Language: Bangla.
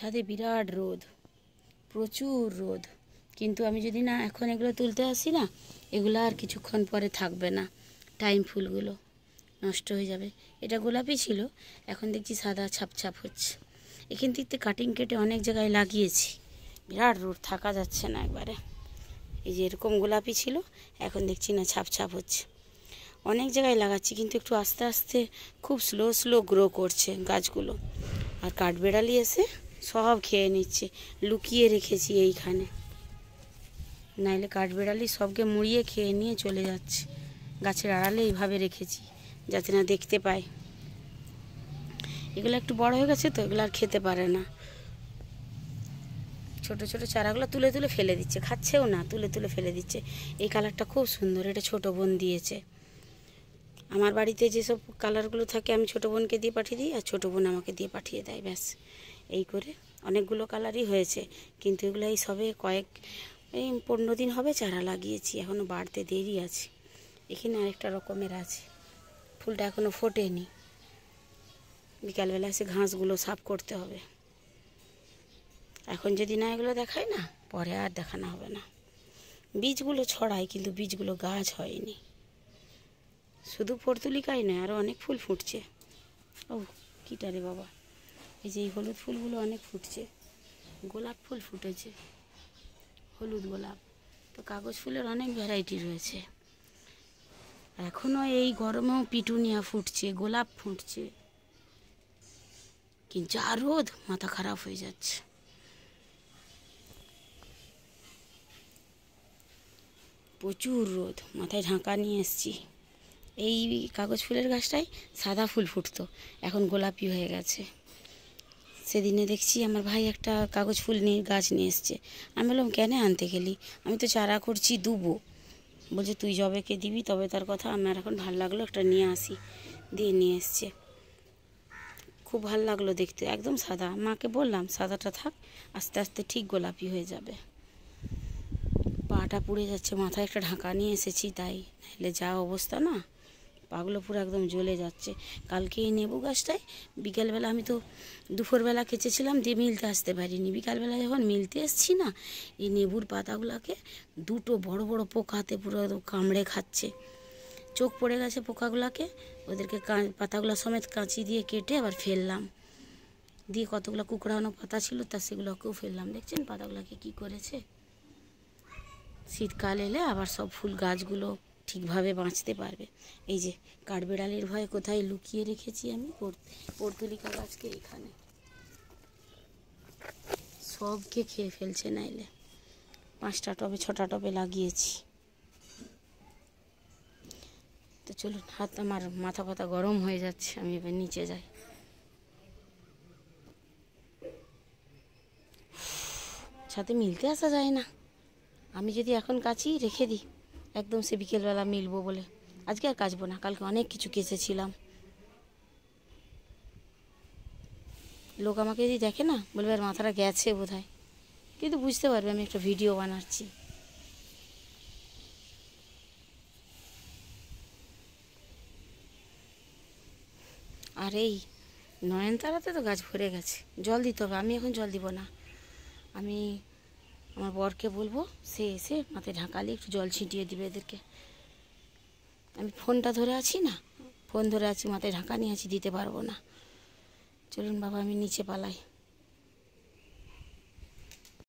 ছাদে বিরাট রোদ, প্রচুর রোদ। কিন্তু আমি যদি না এখন এগুলো তুলতে আসি না, এগুলো আর কিছুক্ষণ পরে থাকবে না, টাইম ফুলগুলো নষ্ট হয়ে যাবে। এটা গোলাপি ছিল, এখন দেখছি সাদা ছাপ ছাপ হচ্ছে। এখান থেকে কাটিং কেটে অনেক জায়গায় লাগিয়েছি, বিরাট রোদ, থাকা যাচ্ছে না একবারে। এই যে এরকম গোলাপি ছিল, এখন দেখছি না ছাপ ছাপ হচ্ছে। অনেক জায়গায় লাগাচ্ছি, কিন্তু একটু আস্তে আস্তে খুব স্লো স্লো গ্রো করছে গাছগুলো। আর কাঠবেড়ালি এসে সব খেয়ে নিচ্ছে, লুকিয়ে রেখেছি এইখানে, নাইলে কাঠবেড়ালি সবকে মুড়িয়ে খেয়ে নিয়ে চলে যাচ্ছে। গাছের আড়ালে এইভাবে রেখেছি যাতে না দেখতে পায়। এগুলো একটু বড় হয়ে গেছে তো, এগুলো আর খেতে পারে না। ছোট ছোট চারাগুলো তুলে তুলে ফেলে দিচ্ছে, খাচ্ছেও না, তুলে তুলে ফেলে দিচ্ছে। এই কালারটা খুব সুন্দর, এটা ছোট বোন দিয়েছে। আমার বাড়িতে যেসব কালারগুলো থাকে আমি ছোটো বোনকে দিয়ে পাঠিয়ে দিই, আর ছোটো বোন আমাকে দিয়ে পাঠিয়ে দেয়, ব্যাস। এই করে অনেকগুলো কালারই হয়েছে, কিন্তু এগুলো এই সবে এই 15 দিন হবে চারা লাগিয়েছি, এখনও বাড়তে দেরি আছে। এখানে আরেকটা রকমের আছে, ফুলটা এখনও ফোটেনি। বিকালবেলা এসে ঘাসগুলো সাফ করতে হবে। এখন যদি না এগুলো দেখায় না, পরে আর দেখানো হবে না। বীজগুলো ছড়াই, কিন্তু বীজগুলো গাছ হয়নি। শুধু পর্তুলিকাই নয়, আরও অনেক ফুল ফুটছে। ও কীটা রে বাবা, এই যে এই হলুদ ফুলগুলো অনেক ফুটছে। গোলাপ ফুল ফুটেছে, হলুদ গোলাপ। তো কাগজ ফুলের অনেক ভ্যারাইটি রয়েছে। এখনও এই গরমেও পিটুনিয়া ফুটছে, গোলাপ ফুটছে। কিন্তু যা রোদ, মাথা খারাপ হয়ে যাচ্ছে। প্রচুর রোদ, মাথায় ঢাকা নিয়ে এসছি। এই কাগজ ফুলের গাছটায় সাদা ফুল ফুটতো, এখন গোলাপি হয়ে গেছে। সেদিনে দেখছি আমার ভাই একটা কাগজ ফুল নিয়ে গাছ নিয়ে এসছে। আমি বললাম, কেন আনতে গেলি? আমি তো চারা করছি, দুবো। বলছে, তুই যবেকে দিবি তবে তার কথা, আমার এখন ভাল লাগলো একটা নিয়ে আসি, দিয়ে নিয়ে এসছে। খুব ভাল লাগলো দেখতে, একদম সাদা। মাকে বললাম সাদাটা থাক, আস্তে আস্তে ঠিক গোলাপি হয়ে যাবে। পাটা পুড়ে যাচ্ছে, মাথায় একটা ঢাকা নিয়ে এসেছি তাই, নাহলে যা অবস্থা না, পাগুলো পুরো একদম জ্বলে যাচ্ছে। কালকে এই লেবু গাছটায় বিকেলবেলা, আমি তো দুপুরবেলা কেচেছিলাম, দিয়ে মিলতে আসতে পারিনি। বিকালবেলা যখন মিলতে এসছি না, এই লেবুর পাতাগুলোকে দুটো বড় বড় পোকাতে পুরো কামড়ে খাচ্ছে। চোখ পড়ে গেছে পোকাগুলোকে, ওদেরকে পাতাগুলো সমেত কাঁচি দিয়ে কেটে আবার ফেললাম। দিয়ে কতগুলো কুকড়ানো পাতা ছিল, তা সেগুলোকেও ফেললাম। দেখছেন পাতাগুলোকে কি করেছে। শীতকাল এলে আবার সব ফুল গাছগুলো ঠিকভাবে বাঁচতে পারবে। এই যে কাঠবেড়ালির ভয়ে কোথায় লুকিয়ে রেখেছি আমি পর্তুলিকা গাছকে, এখানে সবকে খেয়ে ফেলছে, নাইলে 5টা টবে 6টা টবে লাগিয়েছি। তো চলুন, আমার মাথা ফাতা গরম হয়ে যাচ্ছে, আমি এবার নিচে যাই। সাথে মিলতে আসা যায় না। আমি যদি এখন কাচি রেখে দিই, একদম সে বিকেলবেলা মিলবো বলে, আজকে আর কাচবো না। কালকে অনেক কিছু কেচেছিলাম। লোক আমাকে যদি দেখে না, বলবে আর মাথাটা গেছে বোধ হয়, কিন্তু বুঝতে পারবে আমি একটা ভিডিও বানাচ্ছি। আর এই নয়নতারাতে তো গাছ ভরে গেছে, জল দিতে হবে। আমি এখন জল দিব না, আমি আমার বরকে বলবো, সে এসে মাথায় ঢাকালে একটু জল ছিটিয়ে দিবে এদেরকে। আমি ফোনটা ধরে আছি না, ফোন ধরে আছি, মাথায় ঢাকা নিয়ে আছি, দিতে পারবো না। চলুন বাবা, আমি নিচে পালাই।